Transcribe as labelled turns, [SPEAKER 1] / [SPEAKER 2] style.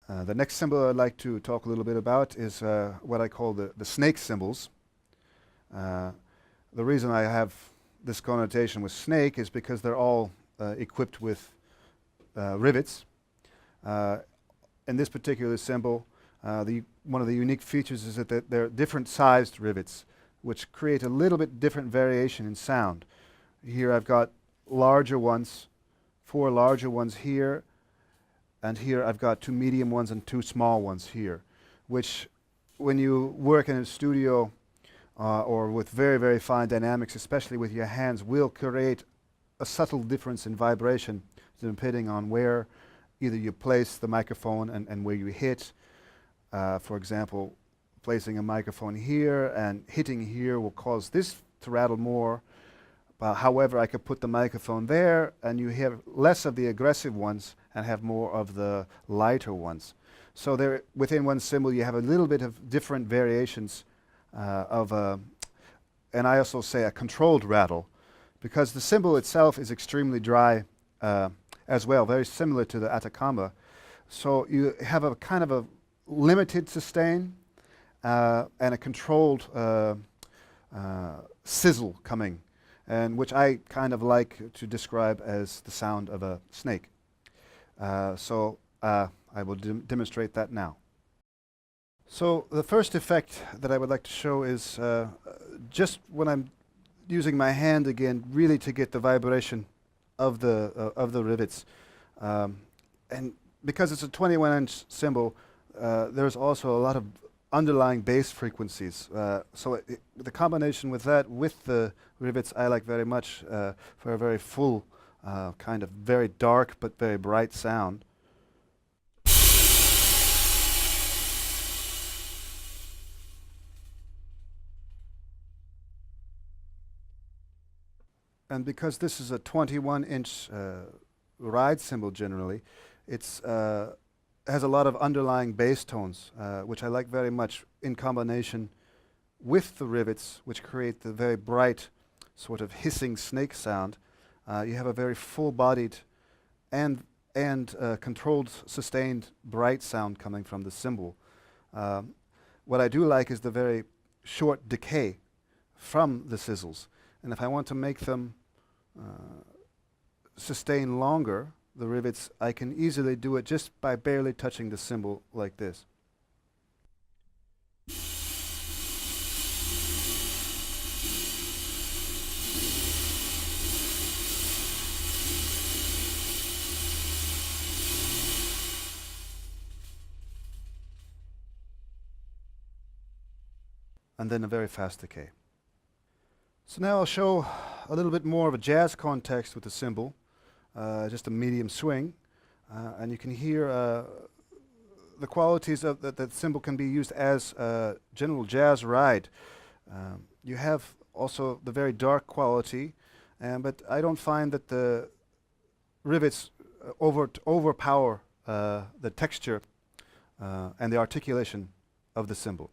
[SPEAKER 1] The next cymbal I'd like to talk a little bit about is what I call the snake cymbals. The reason I have this connotation with snake is because they're all equipped with rivets. In this particular cymbal, one of the unique features is that they're different sized rivets, which create a little bit different variation in sound. Here I've got larger ones, 4 larger ones here, and here I've got 2 medium ones and 2 small ones here, which when you work in a studio or with very, very fine dynamics, especially with your hands, will create a subtle difference in vibration depending on where either you place the microphone and where you hit. For example, placing a microphone here and hitting here will cause this to rattle more. However, I could put the microphone there and you have less of the aggressive ones and have more of the lighter ones. So there, within one cymbal you have a little bit of different variations and I also say a controlled rattle, because the cymbal itself is extremely dry as well, very similar to the Atacama. So you have a kind of a limited sustain and a controlled sizzle coming, and which I kind of like to describe as the sound of a snake. So I will demonstrate that now. So the first effect that I would like to show is just when I'm using my hand again, really to get the vibration of the rivets. And because it's a 21-inch cymbal, there's also a lot of underlying bass frequencies. So the combination with that, with the rivets, I like very much for a very full, kind of very dark but very bright sound. And because this is a 21-inch ride cymbal generally, it's has a lot of underlying bass tones, which I like very much in combination with the rivets, which create the very bright sort of hissing snake sound. You have a very full-bodied and controlled, sustained, bright sound coming from the cymbal. What I do like is the very short decay from the sizzles. And if I want to make them sustain longer, the rivets, I can easily do it just by barely touching the cymbal like this. And then a very fast decay. So now I'll show a little bit more of a jazz context with the cymbal, just a medium swing, and you can hear the qualities of that cymbal can be used as a general jazz ride. You have also the very dark quality, but I don't find that the rivets overpower the texture and the articulation of the cymbal.